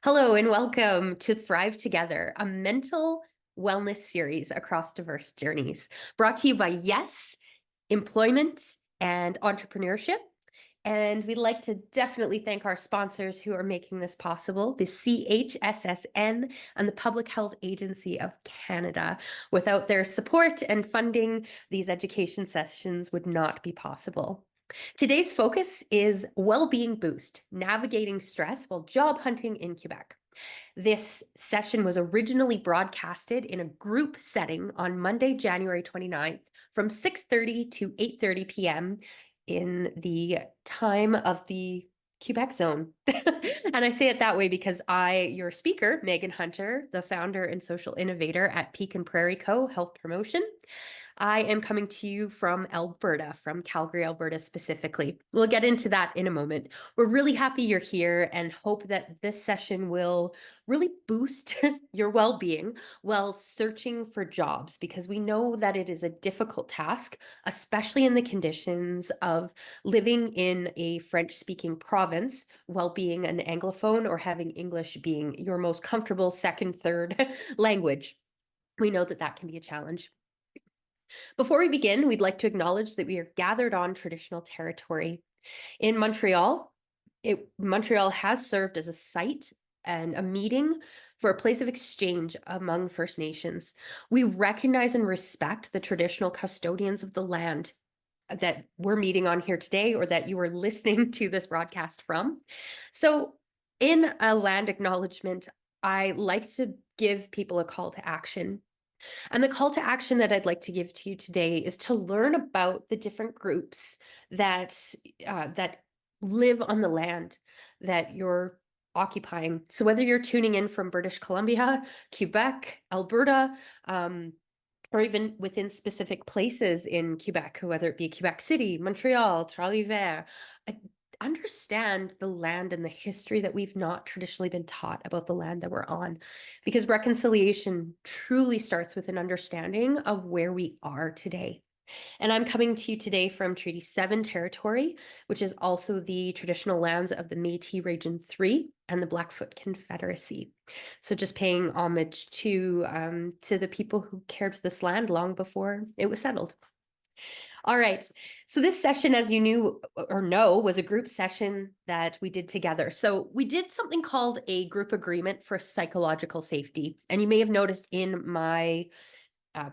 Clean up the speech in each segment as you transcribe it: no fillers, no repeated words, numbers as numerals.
Hello and welcome to Thrive Together, a mental wellness series across diverse journeys, brought to you by Yes, Employment and Entrepreneurship. And we'd like to definitely thank our sponsors who are making this possible, the CHSSN and the Public Health Agency of Canada. Without their support and funding, these education sessions would not be possible. Today's focus is well-being boost, navigating stress while job hunting in Quebec. This session was originally broadcasted in a group setting on Monday, January 29th from 6:30 to 8:30 p.m. in the time of the Quebec zone. And I say it that way because your speaker, Megan Hunter, the founder and social innovator at Peak and Prairie Co. Health Promotion, I am coming to you from Alberta, from Calgary, Alberta specifically. We'll get into that in a moment. We're really happy you're here and hope that this session will really boost your well-being while searching for jobs, because we know that it is a difficult task, especially in the conditions of living in a French-speaking province while being an Anglophone or having English being your most comfortable second, third language. We know that that can be a challenge. Before we begin, we'd like to acknowledge that we are gathered on traditional territory. In Montreal, Montreal has served as a site and a meeting for a place of exchange among First Nations. We recognize and respect the traditional custodians of the land that we're meeting on here today, or that you are listening to this broadcast from. So in a land acknowledgement, I like to give people a call to action. And the call to action that I'd like to give to you today is to learn about the different groups that live on the land that you're occupying. So whether you're tuning in from British Columbia, Quebec, Alberta, or even within specific places in Quebec, whether it be Quebec City, Montreal, Trois-Rivières, understand the land and the history that we've not traditionally been taught about the land that we're on. Because reconciliation truly starts with an understanding of where we are today. And I'm coming to you today from Treaty 7 territory, which is also the traditional lands of the Métis Region 3 and the Blackfoot Confederacy. So just paying homage to the people who cared for this land long before it was settled. All right. So this session, as you knew or know, was a group session that we did together. So we did something called a group agreement for psychological safety. And you may have noticed in my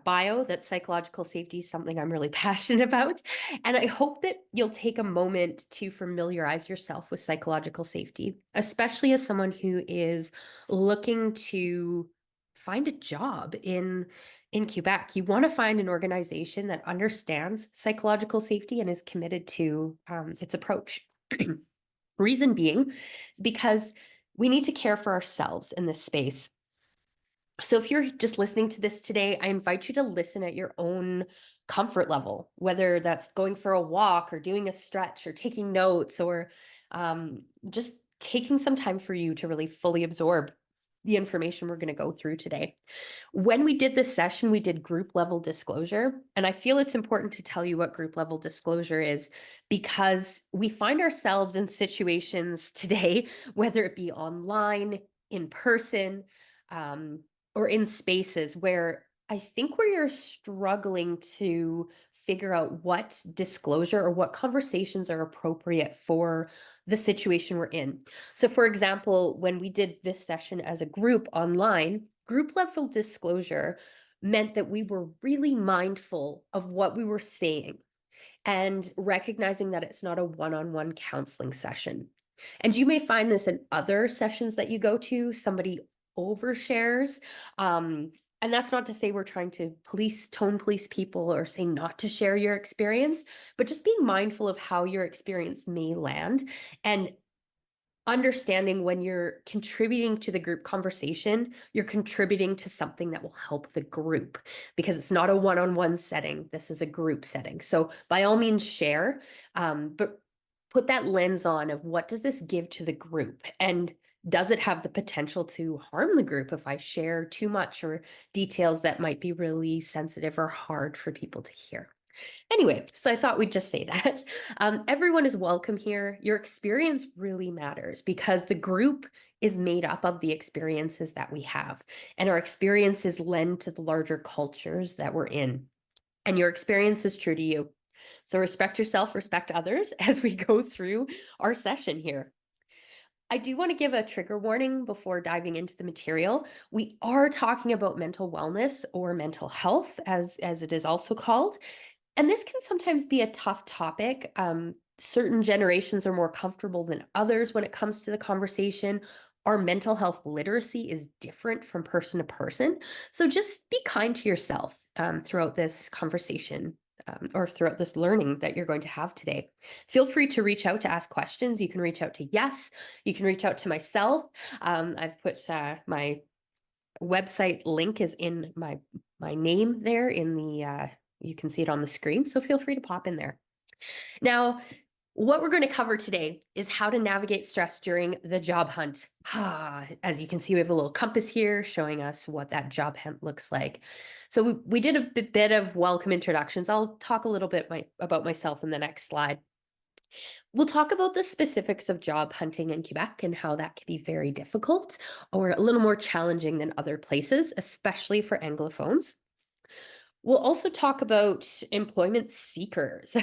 bio that psychological safety is something I'm really passionate about. And I hope that you'll take a moment to familiarize yourself with psychological safety, especially as someone who is looking to find a job in Quebec. You want to find an organization that understands psychological safety and is committed to its approach. Reason being is because we need to care for ourselves in this space. So if you're just listening to this today, I invite you to listen at your own comfort level, whether that's going for a walk or doing a stretch or taking notes, or just taking some time for you to really fully absorb the information we're going to go through today. When we did this session, we did group level disclosure. And I feel it's important to tell you what group level disclosure is, because we find ourselves in situations today, whether it be online, in person, or in spaces where I think where you're struggling to figure out what disclosure or what conversations are appropriate for the situation we're in. So for example, when we did this session as a group online, group level disclosure meant that we were really mindful of what we were saying and recognizing that it's not a one-on-one counseling session. And you may find this in other sessions that you go to, somebody overshares. And that's not to say we're trying to tone police people or say not to share your experience, but just being mindful of how your experience may land and understanding when you're contributing to the group conversation, you're contributing to something that will help the group, because it's not a one-on-one setting. This is a group setting. So by all means share, but put that lens on of what does this give to the group, and does it have the potential to harm the group if I share too much or details that might be really sensitive or hard for people to hear? Anyway, so I thought we'd just say that. Everyone is welcome here. Your experience really matters because the group is made up of the experiences that we have, and our experiences lend to the larger cultures that we're in. And your experience is true to you. So respect yourself, respect others as we go through our session here. I do want to give a trigger warning before diving into the material. We are talking about mental wellness or mental health, as it is also called. And this can sometimes be a tough topic. Certain generations are more comfortable than others when it comes to the conversation. Our mental health literacy is different from person to person. So just be kind to yourself throughout this conversation or throughout this learning that you're going to have today. Feel free to reach out to ask questions. You can reach out to Yes. You can reach out to myself. I've put my website link is in my name there in the you can see it on the screen, so feel free to pop in there. Now, what we're going to cover today is how to navigate stress during the job hunt. As you can see, we have a little compass here showing us what that job hunt looks like. So we did a bit of welcome introductions. I'll talk a little bit about myself in the next slide. We'll talk about the specifics of job hunting in Quebec and how that can be very difficult or a little more challenging than other places, especially for Anglophones. We'll also talk about employment seekers.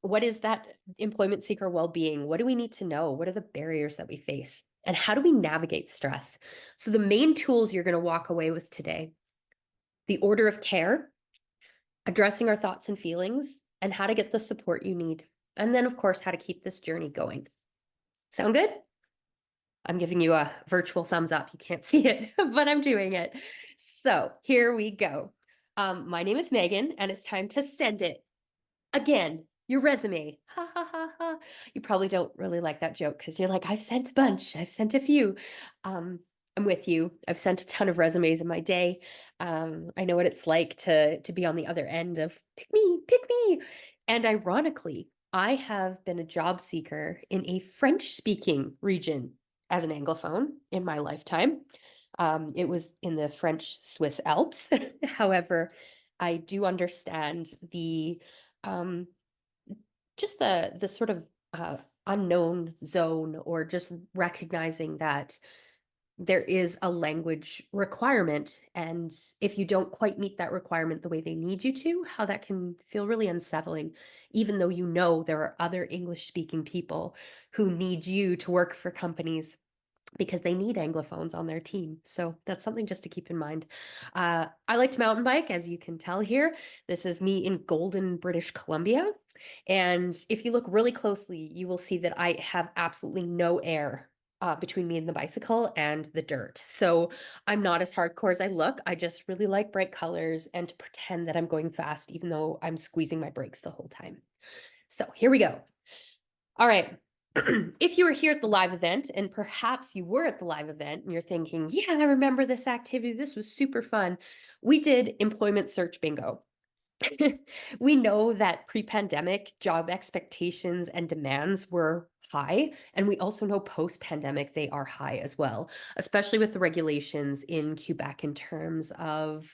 What is that employment seeker well-being? What do we need to know? What are the barriers that we face? And how do we navigate stress? So the main tools you're going to walk away with today, the order of care, addressing our thoughts and feelings, and how to get the support you need. And then, of course, how to keep this journey going. Sound good? I'm giving you a virtual thumbs up. You can't see it, but I'm doing it. So here we go. My name is Megan, and it's time to send it. Again, your resume. Ha ha ha ha. You probably don't really like that joke because you're like, I've sent a bunch, I've sent a few. I'm with you. I've sent a ton of resumes in my day. I know what it's like to be on the other end of pick me, pick me. And ironically, I have been a job seeker in a French-speaking region as an Anglophone in my lifetime. It was in the French Swiss Alps. However, I do understand the um, just the sort of unknown zone, or just recognizing that there is a language requirement, and if you don't quite meet that requirement the way they need you to, how that can feel really unsettling, even though you know there are other English speaking people who need you to work for companies because they need Anglophones on their team. So that's something just to keep in mind. I like to mountain bike, as you can tell here. This is me in Golden, British Columbia. And if you look really closely, you will see that I have absolutely no air between me and the bicycle and the dirt. So I'm not as hardcore as I look. I just really like bright colors and to pretend that I'm going fast, even though I'm squeezing my brakes the whole time. So here we go. All right. If you were here at the live event, and perhaps you were at the live event and you're thinking, yeah, I remember this activity. This was super fun. We did employment search bingo. We know that pre-pandemic job expectations and demands were high, and we also know post-pandemic they are high as well, especially with the regulations in Quebec in terms of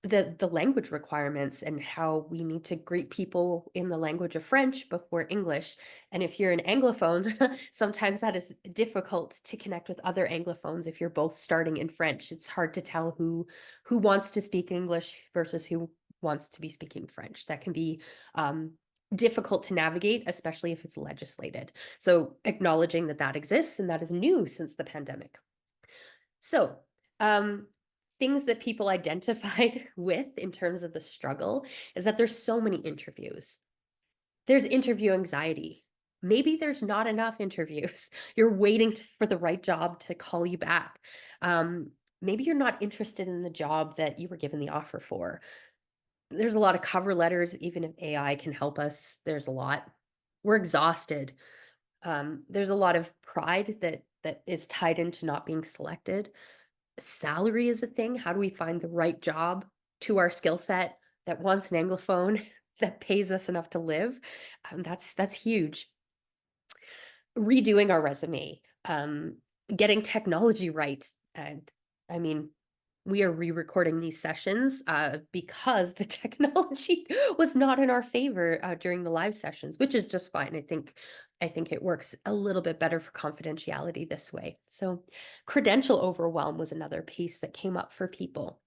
the language requirements and how we need to greet people in the language of French before English. And if you're an Anglophone, sometimes that is difficult to connect with other Anglophones if you're both starting in French. It's hard to tell who wants to speak English versus who wants to be speaking French. That can be difficult to navigate, especially if it's legislated. So acknowledging that that exists and that is new since the pandemic. So things that people identified with in terms of the struggle is that there's so many interviews. There's interview anxiety. Maybe there's not enough interviews. You're waiting for the right job to call you back. Maybe you're not interested in the job that you were given the offer for. There's a lot of cover letters, even if AI can help us. There's a lot. We're exhausted. There's a lot of pride that is tied into not being selected. Salary is a thing. How do we find the right job to our skill set that wants an Anglophone that pays us enough to live? That's huge. Redoing our resume, getting technology right. And I mean, we are re-recording these sessions because the technology was not in our favor during the live sessions, which is just fine. I think it works a little bit better for confidentiality this way. So credential overwhelm was another piece that came up for people.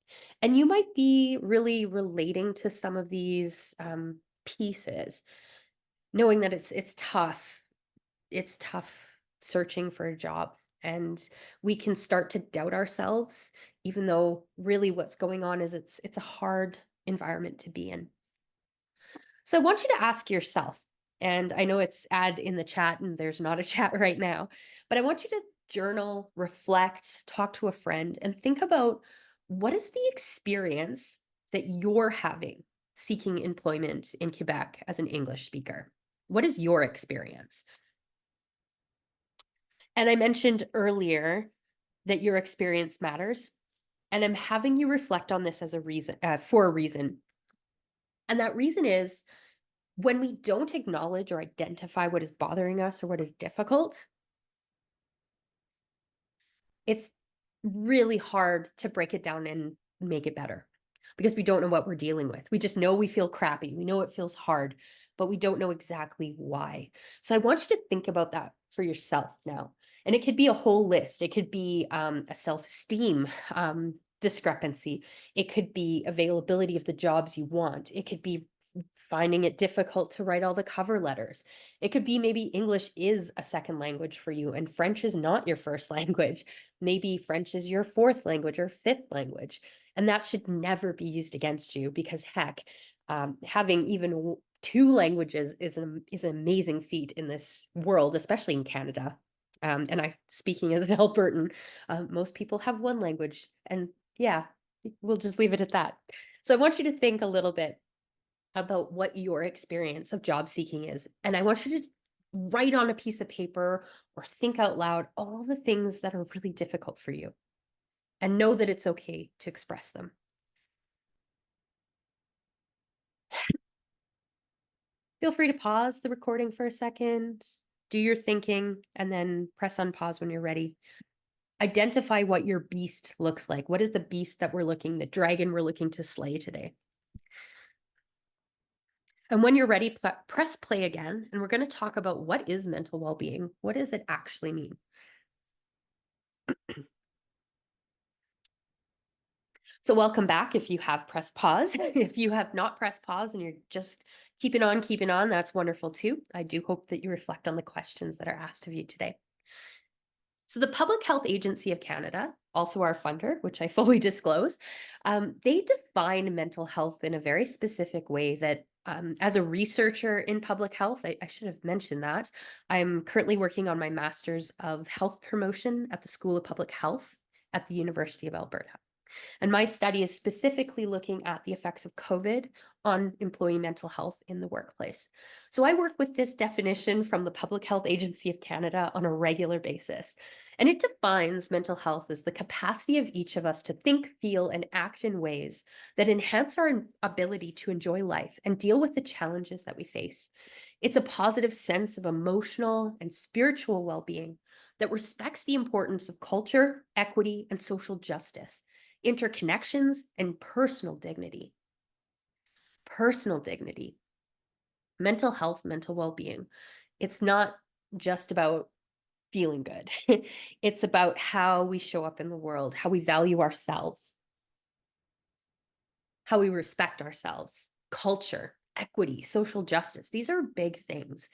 And you might be really relating to some of these pieces, knowing that it's tough. It's tough searching for a job, and we can start to doubt ourselves, even though really what's going on is it's a hard environment to be in. So I want you to ask yourself, and I know it's add in the chat and there's not a chat right now, but I want you to journal, reflect, talk to a friend, and think about what is the experience that you're having seeking employment in Quebec as an English speaker? What is your experience? And I mentioned earlier that your experience matters, and I'm having you reflect on this as a reason, for a reason. And that reason is when we don't acknowledge or identify what is bothering us or what is difficult, it's really hard to break it down and make it better because we don't know what we're dealing with. We just know we feel crappy. We know it feels hard, but we don't know exactly why. So I want you to think about that for yourself now. And it could be a whole list. It could be a self-esteem discrepancy. It could be availability of the jobs you want. It could be finding it difficult to write all the cover letters. It could be maybe English is a second language for you and French is not your first language. Maybe French is your fourth language or fifth language. And that should never be used against you because heck, having even two languages is an amazing feat in this world, especially in Canada. And speaking as an Albertan, most people have one language, and yeah, we'll just leave it at that. So I want you to think a little bit about what your experience of job seeking is. And I want you to write on a piece of paper or think out loud all the things that are really difficult for you and know that it's okay to express them. Feel free to pause the recording for a second, do your thinking, and then press unpause when you're ready. Identify what your beast looks like. What is the beast that the dragon we're looking to slay today? And when you're ready, press play again, and we're going to talk about what is mental well-being. What does it actually mean? So welcome back if you have pressed pause. If you have not pressed pause and you're just keeping on, that's wonderful too. I do hope that you reflect on the questions that are asked of you today. So the Public Health Agency of Canada, also our funder, which I fully disclose, they define mental health in a very specific way that as a researcher in public health, I should have mentioned that. I'm currently working on my Master's of Health Promotion at the School of Public Health at the University of Alberta. And my study is specifically looking at the effects of COVID on employee mental health in the workplace. So I work with this definition from the Public Health Agency of Canada on a regular basis. And it defines mental health as the capacity of each of us to think, feel, and act in ways that enhance our ability to enjoy life and deal with the challenges that we face. It's a positive sense of emotional and spiritual well-being that respects the importance of culture, equity, and social justice, interconnections, and personal dignity. Personal dignity, mental health, mental well-being. It's not just about feeling good. It's about how we show up in the world, how we value ourselves, how we respect ourselves, culture, equity, social justice. These are big things.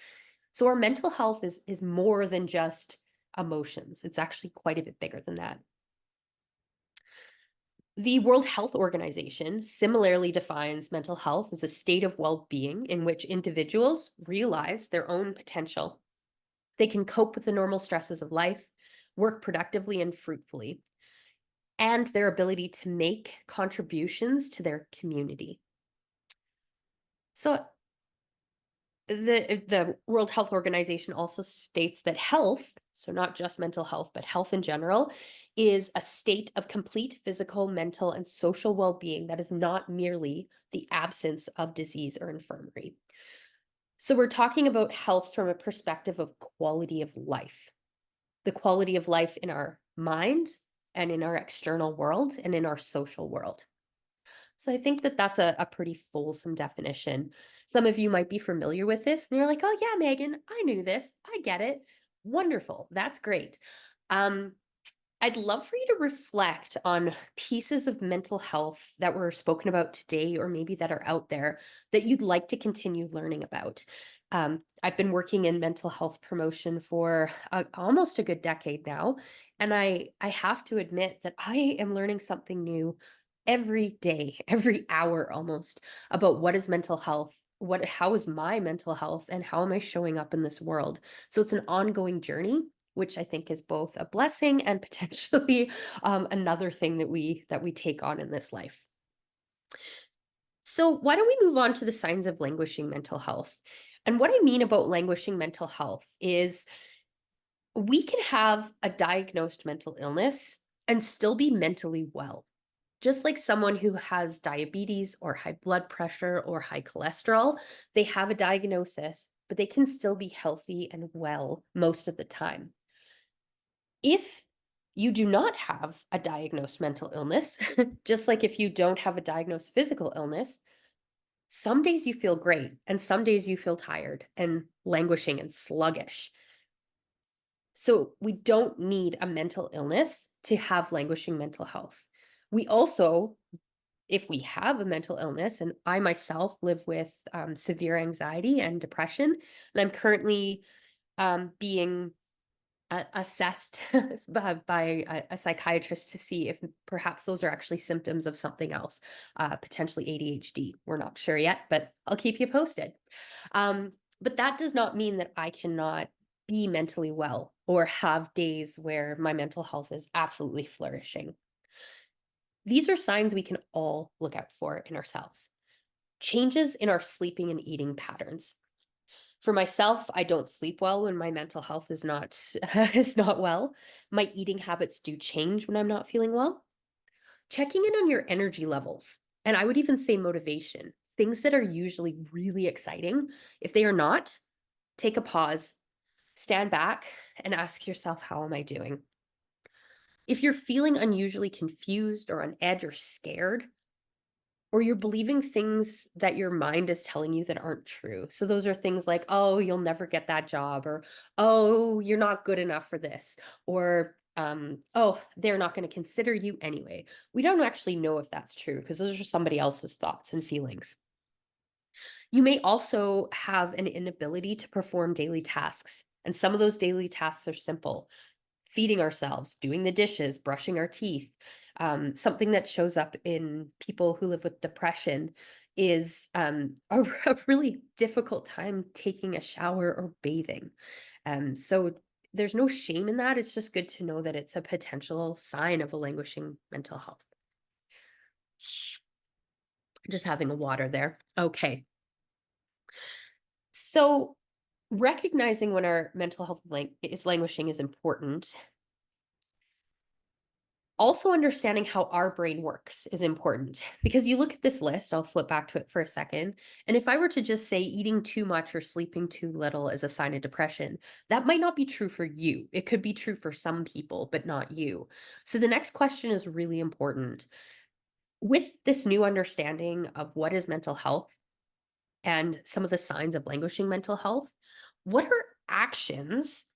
So our mental health is more than just emotions. It's actually quite a bit bigger than that. The World Health Organization similarly defines mental health as a state of well-being in which individuals realize their own potential. They can cope with the normal stresses of life, work productively and fruitfully, and their ability to make contributions to their community. So the World Health Organization also states that health, so not just mental health, but health in general, is a state of complete physical, mental, and social well-being that is not merely the absence of disease or infirmity. So we're talking about health from a perspective of quality of life, the quality of life in our mind, and in our external world and in our social world. So I think that that's a pretty fulsome definition. Some of you might be familiar with this and you're like, oh yeah, Megan, I knew this. I get it. Wonderful. That's great. Um, I'd love for you to reflect on pieces of mental health that were spoken about today, or maybe that are out there that you'd like to continue learning about. I've been working in mental health promotion for almost a good decade now, and I have to admit that I am learning something new every day, every hour almost, about what is mental health, how is my mental health, and how am I showing up in this world. So it's an ongoing journey, which I think is both a blessing and potentially another thing that we take on in this life. So why don't we move on to the signs of languishing mental health? And what I mean about languishing mental health is we can have a diagnosed mental illness and still be mentally well. Just like someone who has diabetes or high blood pressure or high cholesterol, they have a diagnosis, but they can still be healthy and well most of the time. If you do not have a diagnosed mental illness, just like if you don't have a diagnosed physical illness, some days you feel great and some days you feel tired and languishing and sluggish. So we don't need a mental illness to have languishing mental health. We also, if we have a mental illness, and I myself live with severe anxiety and depression, and I'm currently being assessed by a psychiatrist to see if perhaps those are actually symptoms of something else, potentially ADHD. We're not sure yet, but I'll keep you posted. But that does not mean that I cannot be mentally well or have days where my mental health is absolutely flourishing. These are signs we can all look out for in ourselves. Changes in our sleeping and eating patterns. For myself, I don't sleep well when my mental health is not is not well. My eating habits do change when I'm not feeling well. Checking in on your energy levels, and I would even say motivation. Things that are usually really exciting, if they are not, take a pause, stand back, and ask yourself, how am I doing? If you're feeling unusually confused or on edge or scared, or you're believing things that your mind is telling you that aren't true. So those are things like, oh, you'll never get that job, or oh, you're not good enough for this, or oh, they're not going to consider you anyway. We don't actually know if that's true because those are somebody else's thoughts and feelings. You may also have an inability to perform daily tasks. And some of those daily tasks are simple: feeding ourselves, doing the dishes, brushing our teeth. Something that shows up in people who live with depression is a really difficult time taking a shower or bathing. So there's no shame in that. It's just good to know that it's a potential sign of a languishing mental health. Just having a water there. Okay. So recognizing when our mental health is languishing is important. Also understanding how our brain works is important, because you look at this list, I'll flip back to it for a second. And if I were to just say eating too much or sleeping too little is a sign of depression, that might not be true for you. It could be true for some people, but not you. So the next question is really important. With this new understanding of what is mental health and some of the signs of languishing mental health, what are actions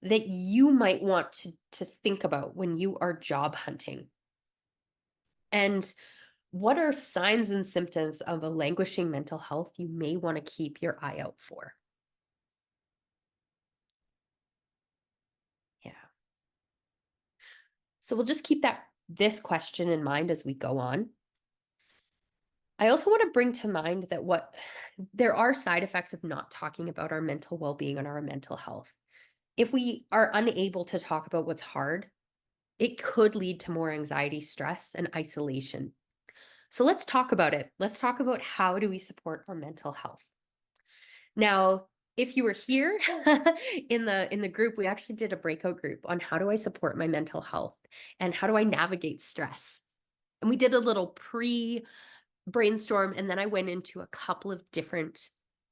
that you might want to think about when you are job hunting? And what are signs and symptoms of a languishing mental health you may want to keep your eye out for? Yeah. So we'll just keep this question in mind as we go on. I also want to bring to mind that there are side effects of not talking about our mental well-being and our mental health. If we are unable to talk about what's hard, it could lead to more anxiety, stress, and isolation. So let's talk about it. Let's talk about how do we support our mental health. Now, if you were here in the group, we actually did a breakout group on how do I support my mental health and how do I navigate stress. And we did a little pre brainstorm, and then I went into a couple of different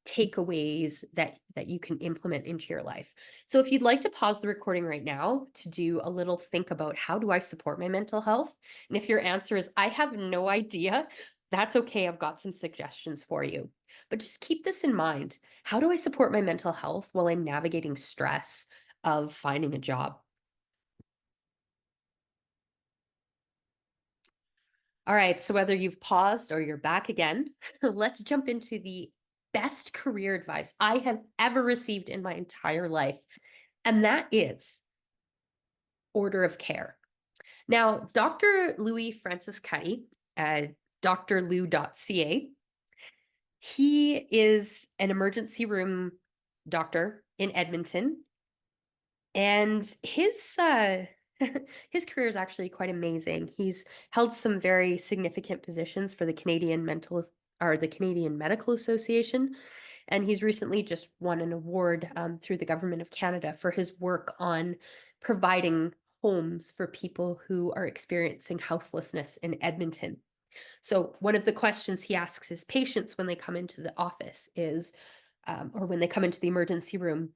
takeaways that you can implement into your life. So if you'd like to pause the recording right now to do a little think about how do I support my mental health? And if your answer is I have no idea, that's okay. I've got some suggestions for you. But just keep this in mind. How do I support my mental health while I'm navigating stress of finding a job? All right, so whether you've paused or you're back again, let's jump into the best career advice I have ever received in my entire life. And that is order of care. Now, Dr. Louis Francis Cuddy at drlou.ca, he is an emergency room doctor in Edmonton. And his career is actually quite amazing. He's held some very significant positions for the Canadian Medical Association, and he's recently just won an award through the government of Canada for his work on providing homes for people who are experiencing houselessness in Edmonton. So one of the questions he asks his patients when they come into the office is, or when they come into the emergency room,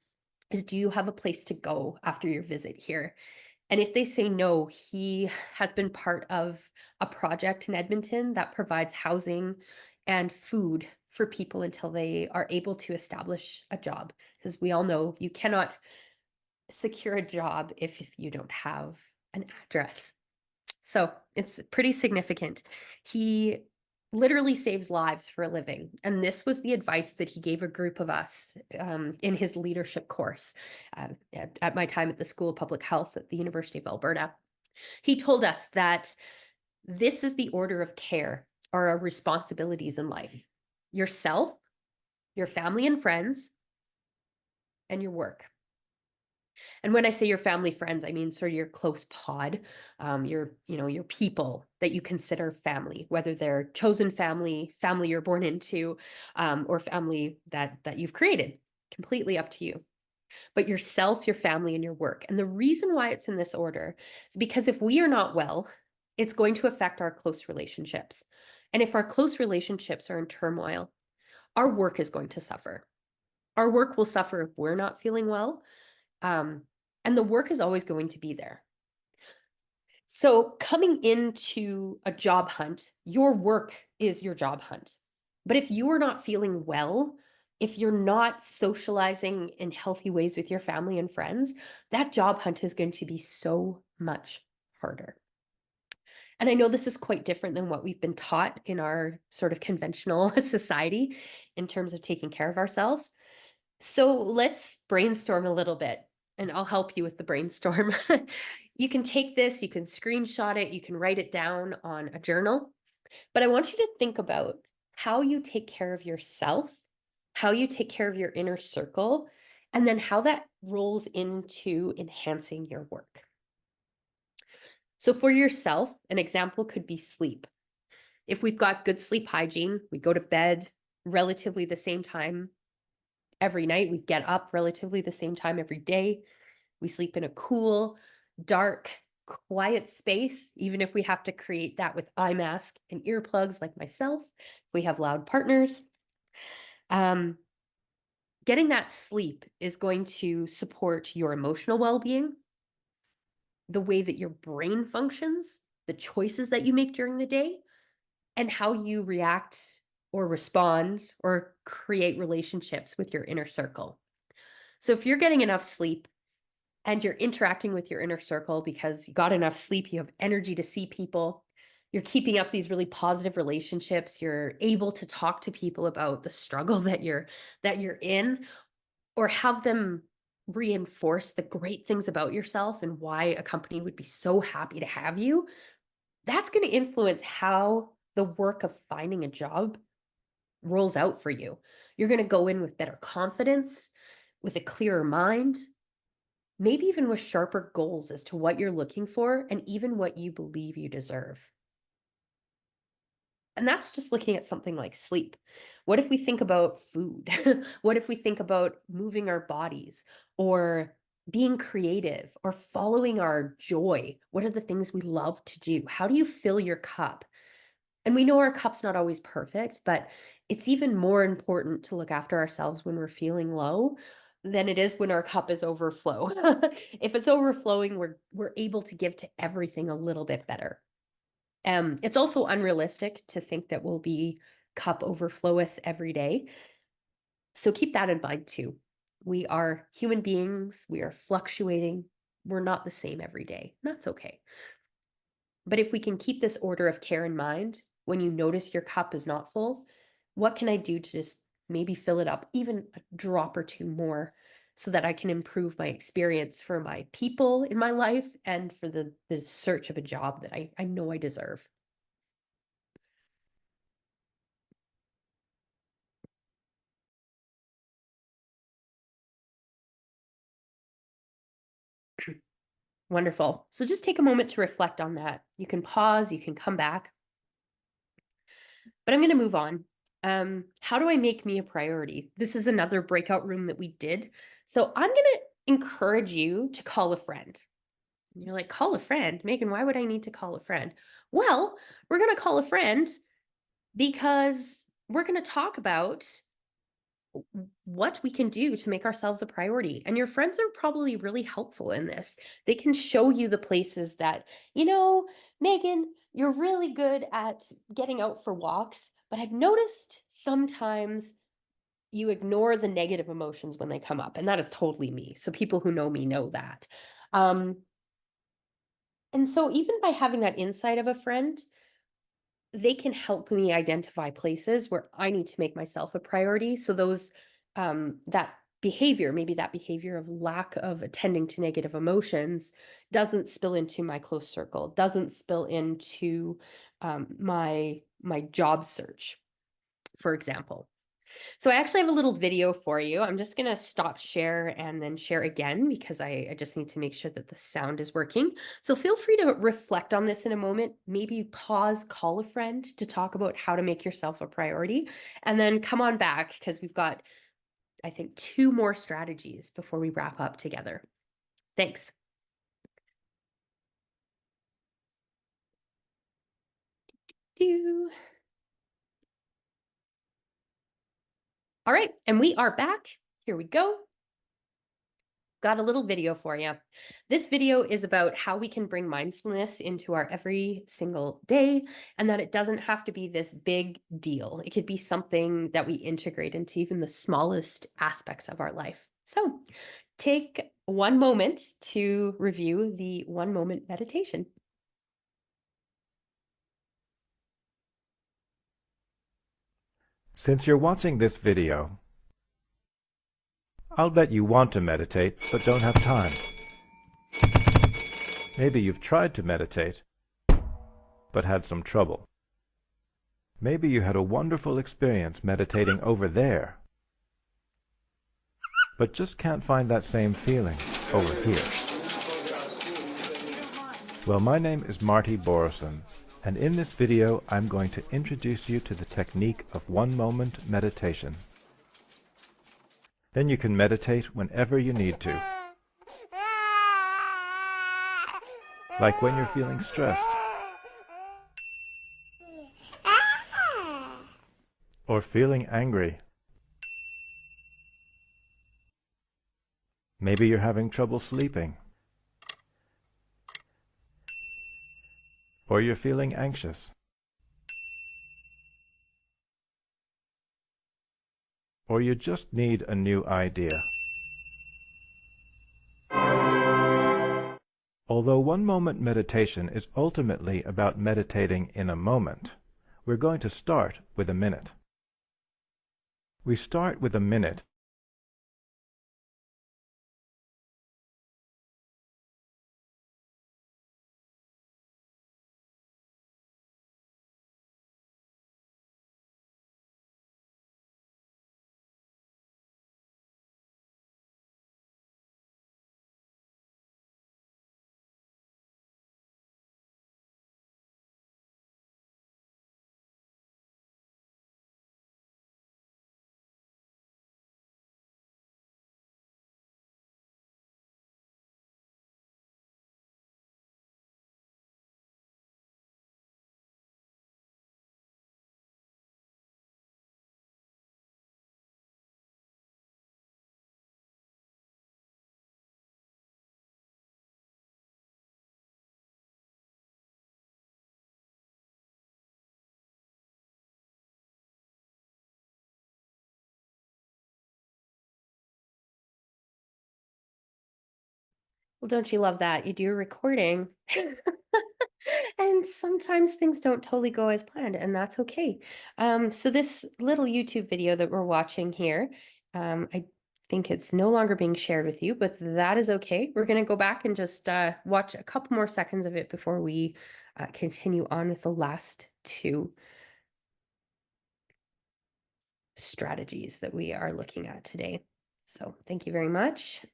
is do you have a place to go after your visit here? And if they say no, he has been part of a project in Edmonton that provides housing and food for people until they are able to establish a job. Because we all know you cannot secure a job if you don't have an address. So it's pretty significant. He literally saves lives for a living. And this was the advice that he gave a group of us in his leadership course at my time at the School of Public Health at the University of Alberta. He told us that this is the order of care or our responsibilities in life: yourself, your family and friends, and your work. And when I say your family, friends, I mean sort of your close pod, your people that you consider family, whether they're chosen family, family you're born into, or family that you've created. Completely up to you. But yourself, your family, and your work. And the reason why it's in this order is because if we are not well, it's going to affect our close relationships. And if our close relationships are in turmoil, our work is going to suffer. Our work will suffer if we're not feeling well, um, and the work is always going to be there. So coming into a job hunt, your work is your job hunt. But if you are not feeling well, if you're not socializing in healthy ways with your family and friends, that job hunt is going to be so much harder. And I know this is quite different than what we've been taught in our sort of conventional society in terms of taking care of ourselves. So let's brainstorm a little bit, and I'll help you with the brainstorm. You can take this, you can screenshot it, you can write it down on a journal, but I want you to think about how you take care of yourself, how you take care of your inner circle, and then how that rolls into enhancing your work. So for yourself, an example could be sleep. If we've got good sleep hygiene, we go to bed relatively the same time every night. We get up relatively the same time every day. We sleep in a cool, dark, quiet space, even if we have to create that with eye mask and earplugs like myself, if we have loud partners. Getting that sleep is going to support your emotional well-being, the way that your brain functions, the choices that you make during the day, and how you react or respond or create relationships with your inner circle. So if you're getting enough sleep and you're interacting with your inner circle because you got enough sleep, you have energy to see people, you're keeping up these really positive relationships, you're able to talk to people about the struggle that you're in, or have them reinforce the great things about yourself and why a company would be so happy to have you, that's going to influence how the work of finding a job rolls out for you. You're going to go in with better confidence, with a clearer mind, maybe even with sharper goals as to what you're looking for and even what you believe you deserve. And that's just looking at something like sleep. What if we think about food? What if we think about moving our bodies or being creative or following our joy? What are the things we love to do? How do you fill your cup? And we know our cup's not always perfect, but it's even more important to look after ourselves when we're feeling low than it is when our cup is overflow. If it's overflowing, we're able to give to everything a little bit better. It's also unrealistic to think that we'll be cup overfloweth every day. So keep that in mind too. We are human beings, we are fluctuating, we're not the same every day. That's okay. But if we can keep this order of care in mind, when you notice your cup is not full, what can I do to just maybe fill it up even a drop or two more so that I can improve my experience for my people in my life and for the search of a job that I know I deserve. Wonderful. So just take a moment to reflect on that. You can pause, you can come back, but I'm going to move on. How do I make me a priority? This is another breakout room that we did. So I'm going to encourage you to call a friend. And you're like, call a friend? Megan, why would I need to call a friend? Well, we're going to call a friend because we're going to talk about what we can do to make ourselves a priority. And your friends are probably really helpful in this. They can show you the places that, Megan, you're really good at getting out for walks, but I've noticed sometimes you ignore the negative emotions when they come up. And that is totally me. So people who know me know that. Um, and so even by having that insight of a friend, they can help me identify places where I need to make myself a priority. So those that behavior, maybe that behavior of lack of attending to negative emotions doesn't spill into my close circle, doesn't spill into my job search, for example. So I actually have a little video for you. I'm just going to stop share and then share again because I just need to make sure that the sound is working. So feel free to reflect on this in a moment. Maybe pause, call a friend to talk about how to make yourself a priority, and then come on back because we've got, I think, 2 more strategies before we wrap up together. Thanks. All right, and we are back. Here we go. Got a little video for you. This video is about how we can bring mindfulness into our every single day and that it doesn't have to be this big deal. It could be something that we integrate into even the smallest aspects of our life. So take one moment to review the 1 moment meditation. Since you're watching this video, I'll bet you want to meditate but don't have time. Maybe you've tried to meditate but had some trouble. Maybe you had a wonderful experience meditating over there, but just can't find that same feeling over here. Well, my name is Marty Borison, and in this video I'm going to introduce you to the technique of 1 moment meditation. Then you can meditate whenever you need to. Like when you're feeling stressed, or feeling angry. Maybe you're having trouble sleeping, or you're feeling anxious, or you just need a new idea. Although 1 moment meditation is ultimately about meditating in a moment, we're going to start with a minute. We start with a minute Well, don't you love that? You do a recording. And sometimes things don't totally go as planned, and that's okay. So this little YouTube video that we're watching here, I think it's no longer being shared with you, but that is okay. We're going to go back and just watch a couple more seconds of it before we continue on with the last two strategies that we are looking at today. So thank you very much.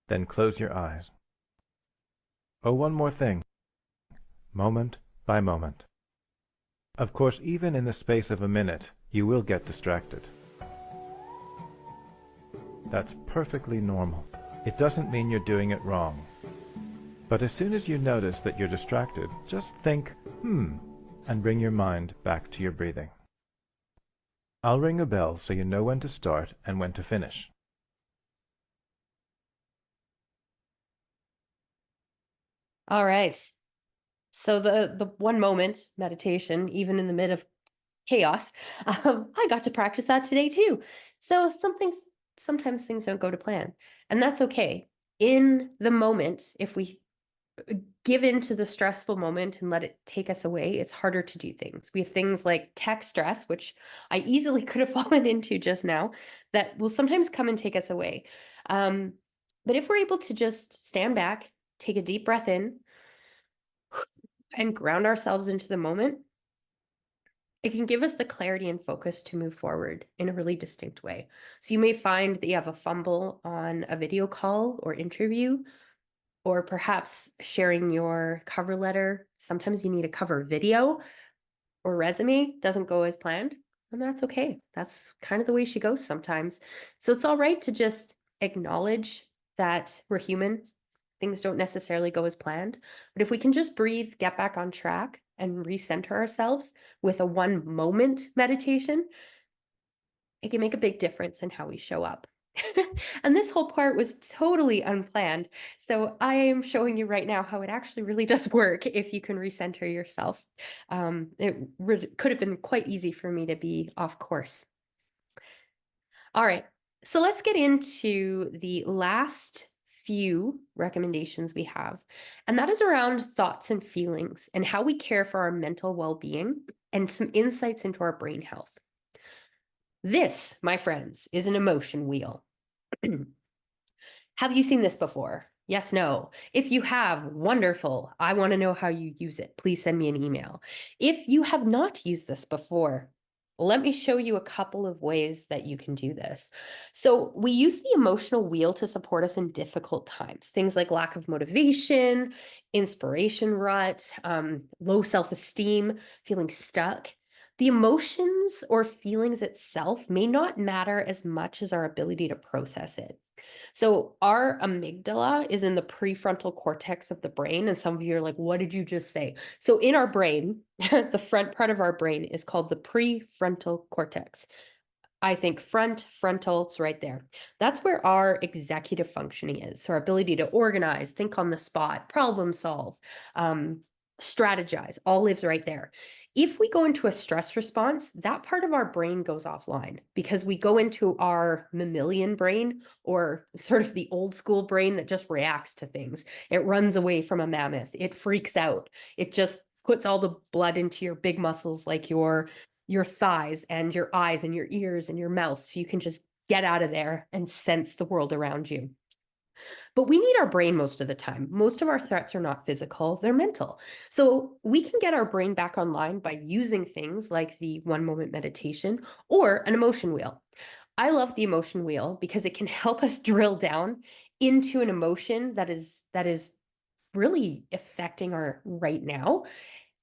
Then close your eyes. Oh, one more thing. Moment by moment. Of course, even in the space of a minute, you will get distracted. That's perfectly normal. It doesn't mean you're doing it wrong. But as soon as you notice that you're distracted, just think, and bring your mind back to your breathing. I'll ring a bell so you know when to start and when to finish. All right. So the one moment meditation, even in the mid of chaos, I got to practice that today too. So sometimes things don't go to plan, and that's okay. In the moment, if we give in to the stressful moment and let it take us away, it's harder to do things. We have things like tech stress, which I easily could have fallen into just now, that will sometimes come and take us away. But if we're able to just stand back, take a deep breath in, and ground ourselves into the moment, it can give us the clarity and focus to move forward in a really distinct way. So you may find that you have a fumble on a video call or interview, or perhaps sharing your cover letter. Sometimes you need a cover video or resume doesn't go as planned, and that's okay. That's kind of the way she goes sometimes. So it's all right to just acknowledge that we're human. Things don't necessarily go as planned. But if we can just breathe, get back on track, and recenter ourselves with a one moment meditation, it can make a big difference in how we show up. And this whole part was totally unplanned. So I am showing you right now how it actually really does work if you can recenter yourself. Could have been quite easy for me to be off course. All right, so let's get into the last few recommendations we have, and that is around thoughts and feelings and how we care for our mental well-being and some insights into our brain health. This, my friends, is an emotion wheel. Have you seen this before? Yes, no. If you have, wonderful. I want to know how you use it. Please send me an email. If you have not used this before, let me show you a couple of ways that you can do this. So we use the emotional wheel to support us in difficult times. Things like lack of motivation, inspiration rut, low self-esteem, feeling stuck. The emotions or feelings itself may not matter as much as our ability to process it. So our amygdala is in the prefrontal cortex of the brain. And some of you are like, what did you just say? So in our brain, the front part of our brain is called the prefrontal cortex. I think frontal, it's right there. That's where our executive functioning is. So our ability to organize, think on the spot, problem solve, strategize, all lives right there. If we go into a stress response, that part of our brain goes offline because we go into our mammalian brain, or sort of the old school brain that just reacts to things. It runs away from a mammoth. It freaks out. It just puts all the blood into your big muscles like your thighs and your eyes and your ears and your mouth, so you can just get out of there and sense the world around you. But we need our brain most of the time. Most of our threats are not physical, they're mental. So we can get our brain back online by using things like the 1 moment meditation or an emotion wheel. I love the emotion wheel because it can help us drill down into an emotion that is really affecting our right now.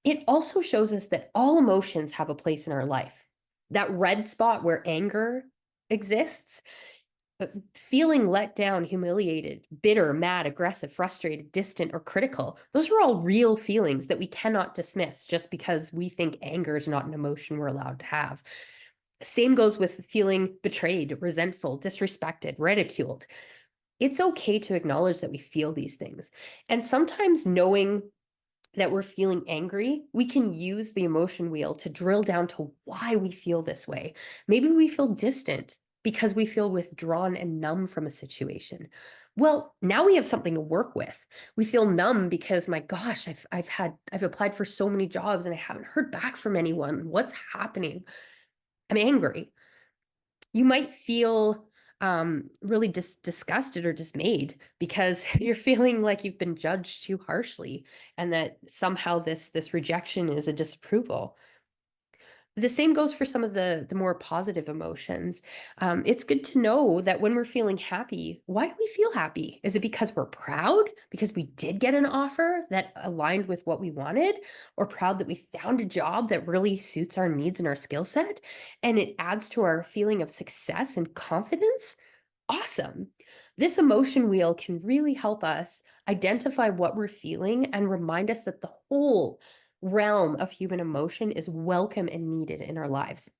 It also shows us that all emotions have a place in our life. That red spot where anger exists, but feeling let down, humiliated, bitter, mad, aggressive, frustrated, distant, or critical, those are all real feelings that we cannot dismiss just because we think anger is not an emotion we're allowed to have. Same goes with feeling betrayed, resentful, disrespected, ridiculed. It's okay to acknowledge that we feel these things. And sometimes knowing that we're feeling angry, we can use the emotion wheel to drill down to why we feel this way. Maybe we feel distant because we feel withdrawn and numb from a situation. Well, now we have something to work with. We feel numb because, my gosh, I've applied for so many jobs and I haven't heard back from anyone. What's happening? I'm angry. You might feel really disgusted or dismayed because you're feeling like you've been judged too harshly, and that somehow this rejection is a disapproval. The same goes for some of the more positive emotions. It's good to know that when we're feeling happy, why do we feel happy? Is it because we're proud because we did get an offer that aligned with what we wanted, or proud that we found a job that really suits our needs and our skill set, and it adds to our feeling of success and confidence? Awesome. This emotion wheel can really help us identify what we're feeling and remind us that the whole realm of human emotion is welcome and needed in our lives.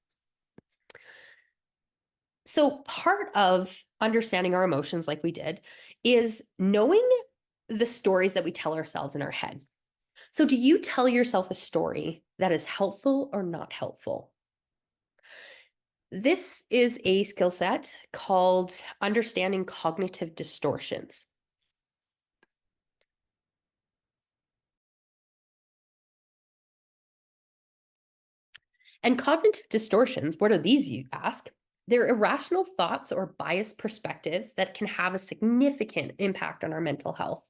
So, part of understanding our emotions, like we did, is knowing the stories that we tell ourselves in our head. So, do you tell yourself a story that is helpful or not helpful? This is a skill set called understanding cognitive distortions. And cognitive distortions, what are these, you ask? They're irrational thoughts or biased perspectives that can have a significant impact on our mental health.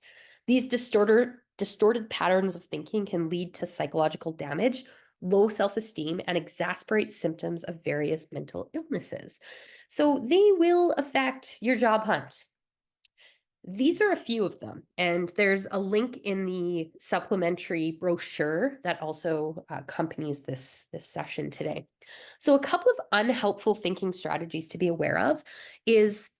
These distorted patterns of thinking can lead to psychological damage, low self esteem, and exacerbate symptoms of various mental illnesses. So they will affect your job hunt. These are a few of them, and there's a link in the supplementary brochure that also accompanies this session today. So a couple of unhelpful thinking strategies to be aware of is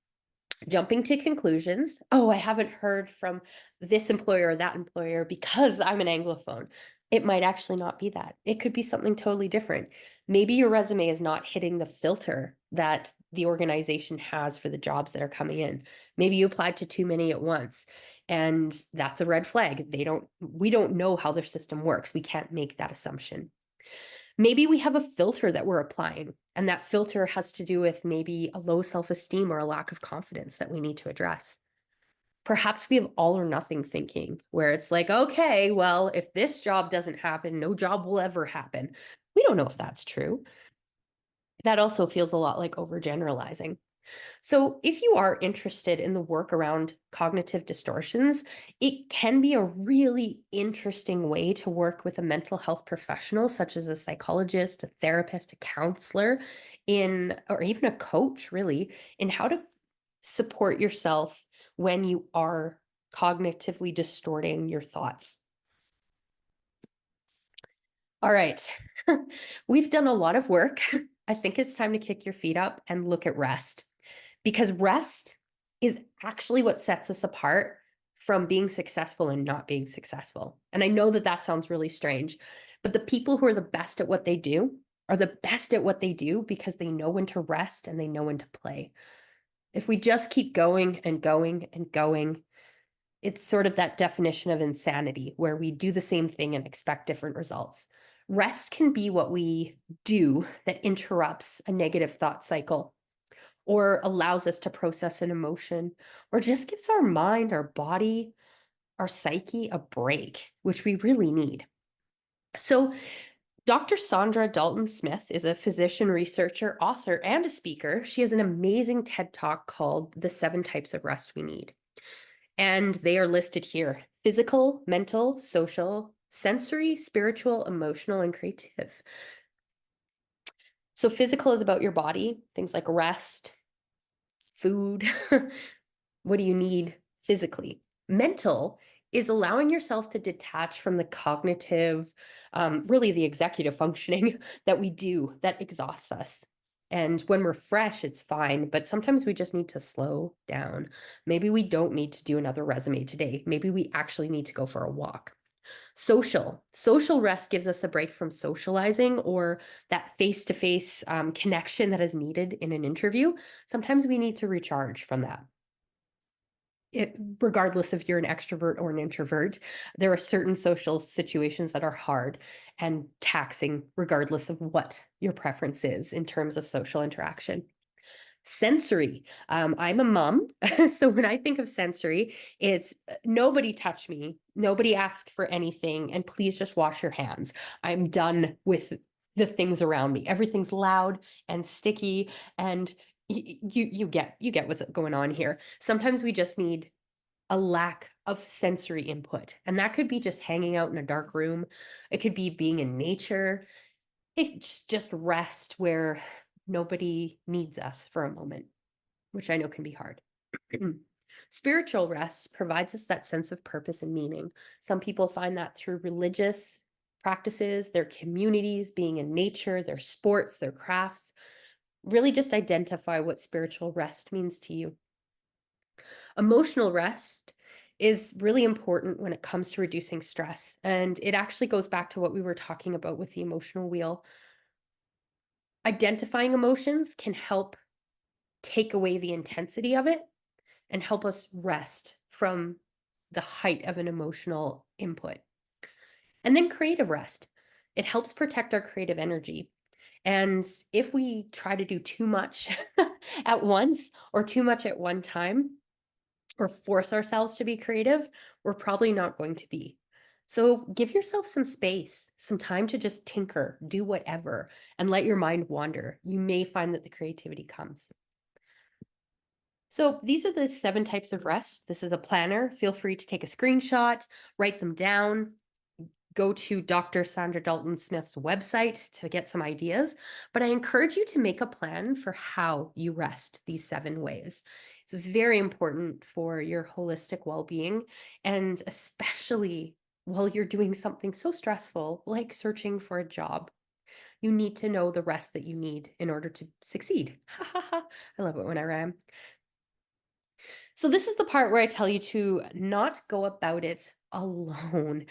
jumping to conclusions. Oh, I haven't heard from this employer or that employer because I'm an Anglophone. It might actually not be that. It could be something totally different. Maybe your resume is not hitting the filter that the organization has for the jobs that are coming in. Maybe you applied to too many at once, and that's a red flag. We don't know how their system works. We can't make that assumption. Maybe we have a filter that we're applying, and that filter has to do with maybe a low self-esteem or a lack of confidence that we need to address. Perhaps we have all or nothing thinking, where it's like, okay, well, if this job doesn't happen, no job will ever happen. We don't know if that's true. That also feels a lot like overgeneralizing. So, if you are interested in the work around cognitive distortions, it can be a really interesting way to work with a mental health professional, such as a psychologist, a therapist, a counselor, or even a coach, really, in how to support yourself when you are cognitively distorting your thoughts. All right, we've done a lot of work. I think it's time to kick your feet up and look at rest, because rest is actually what sets us apart from being successful and not being successful. And I know that that sounds really strange, but the people who are the best at what they do are the best at what they do because they know when to rest and they know when to play. If we just keep going and going and going, it's sort of that definition of insanity where we do the same thing and expect different results. Rest can be what we do that interrupts a negative thought cycle or allows us to process an emotion or just gives our mind, our body, our psyche a break, which we really need. So, Dr. Sandra Dalton Smith is a physician, researcher, author, and a speaker. She has an amazing TED Talk called The Seven Types of Rest We Need. And they are listed here: physical, mental, social, sensory, spiritual, emotional, and creative. So, physical is about your body, things like rest, food. What do you need physically? Mental is allowing yourself to detach from the cognitive, really the executive functioning that we do that exhausts us. And when we're fresh, it's fine, but sometimes we just need to slow down. Maybe we don't need to do another resume today. Maybe we actually need to go for a walk. Social rest gives us a break from socializing or that face-to-face connection that is needed in an interview. Sometimes we need to recharge from that. Regardless if you're an extrovert or an introvert, there are certain social situations that are hard and taxing, regardless of what your preference is in terms of social interaction. Sensory. I'm a mom, so when I think of sensory, it's nobody touch me, nobody ask for anything, and please just wash your hands. I'm done with the things around me. Everything's loud and sticky, and you get what's going on here. Sometimes we just need a lack of sensory input, and that could be just hanging out in a dark room. It could be being in nature. It's just rest where nobody needs us for a moment, which I know can be hard. Spiritual rest provides us that sense of purpose and meaning. Some people find that through religious practices, their communities, being in nature, their sports, their crafts. Really just identify what spiritual rest means to you. Emotional rest is really important when it comes to reducing stress. And it actually goes back to what we were talking about with the emotional wheel. Identifying emotions can help take away the intensity of it and help us rest from the height of an emotional input. And then creative rest. It helps protect our creative energy. And if we try to do too much at once or too much at one time, or force ourselves to be creative, we're probably not going to be. So give yourself some space, some time to just tinker, do whatever, and let your mind wander. You may find that the creativity comes. So these are the 7 types of rest. This is a planner. Feel free to take a screenshot, write them down, go to Dr. Sandra Dalton Smith's website to get some ideas. But I encourage you to make a plan for how you rest these 7 ways. It's very important for your holistic well-being, and especially while you're doing something so stressful like searching for a job. You need to know the rest that you need in order to succeed. I love it when I rhyme. So this is the part where I tell you to not go about it alone.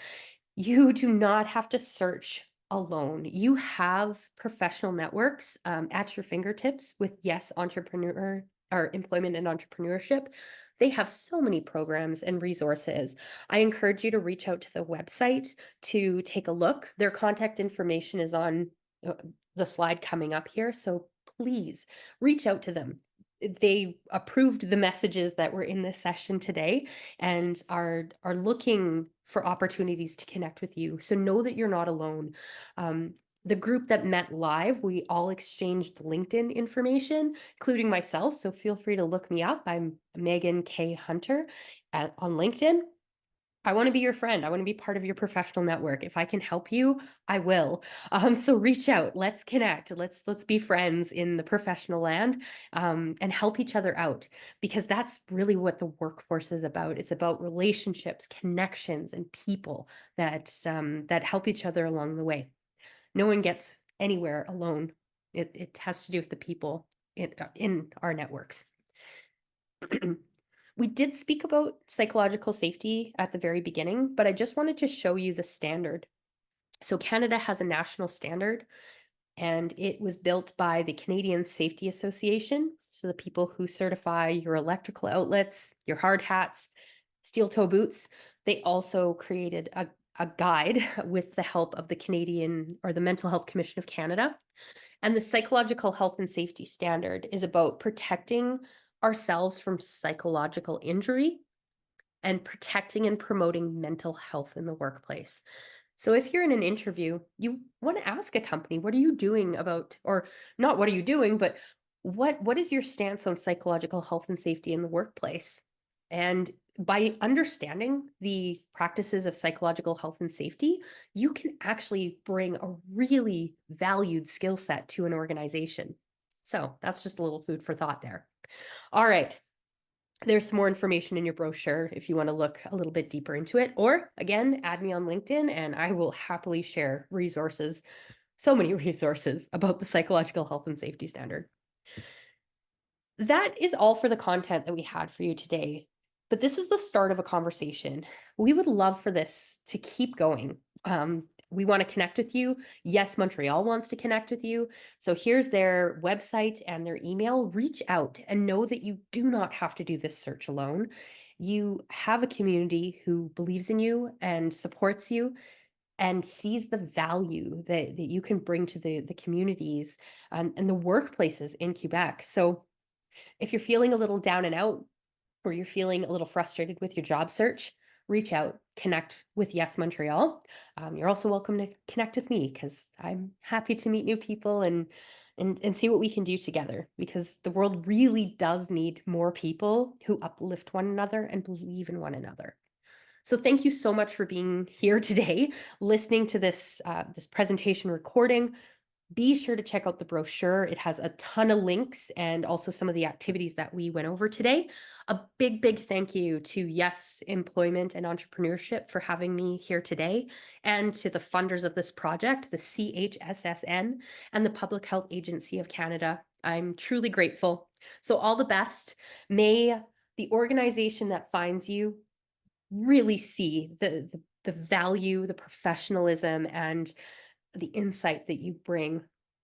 You do not have to search alone. You have professional networks at your fingertips with Yes Entrepreneur or Employment and Entrepreneurship. They have so many programs and resources. I encourage you to reach out to the website to take a look. Their contact information is on uh, the slide coming up here. So please reach out to them. They approved the messages that were in this session today and are looking for opportunities to connect with you. So know that you're not alone. The group that met live, we all exchanged LinkedIn information, including myself. So feel free to look me up. I'm Megan K. Hunter on LinkedIn. I want to be your friend. I want to be part of your professional network. If I can help you, I will. So reach out. Let's connect. Let's be friends in the professional land, and help each other out, because that's really what the workforce is about. It's about relationships, connections, and people that help each other along the way. No one gets anywhere alone. It has to do with the people in our networks. We did speak about psychological safety at the very beginning, but I just wanted to show you the standard. So Canada has a national standard, and it was built by the Canadian Safety Association. So the people who certify your electrical outlets, your hard hats, steel toe boots. They also created a guide with the help of the Canadian or the Mental Health Commission of Canada. And the psychological health and safety standard is about protecting ourselves from psychological injury and protecting and promoting mental health in the workplace. So if you're in an interview, you want to ask a company, what are you doing about, or not what are you doing, but what is your stance on psychological health and safety in the workplace? And by understanding the practices of psychological health and safety, you can actually bring a really valued skill set to an organization. So that's just a little food for thought there. All right. There's some more information in your brochure if you want to look a little bit deeper into it. Or again, add me on LinkedIn and I will happily share resources, so many resources about the psychological health and safety standard. That is all for the content that we had for you today. But this is the start of a conversation. We would love for this to keep going. We want to connect with you. Yes, Montreal wants to connect with you. So here's their website and their email. Reach out and know that you do not have to do this search alone. You have a community who believes in you and supports you and sees the value that you can bring to the communities and the workplaces in Quebec. So if you're feeling a little down and out, or you're feeling a little frustrated with your job search, reach out, connect with Yes Montreal. You're also welcome to connect with me because I'm happy to meet new people and see what we can do together. Because the world really does need more people who uplift one another and believe in one another. So thank you so much for being here today, listening to this presentation recording. Be sure to check out the brochure. It has a ton of links and also some of the activities that we went over today. A big, big thank you to Yes Employment and Entrepreneurship for having me here today, and to the funders of this project, the CHSSN and the Public Health Agency of Canada. I'm truly grateful. So all the best. May the organization that finds you really see the value, the professionalism, and the insight that you bring.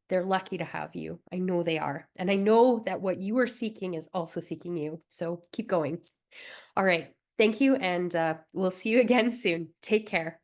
They're lucky to have you. I know they are. And I know that what you are seeking is also seeking you. So keep going. All right. Thank you. And we'll see you again soon. Take care.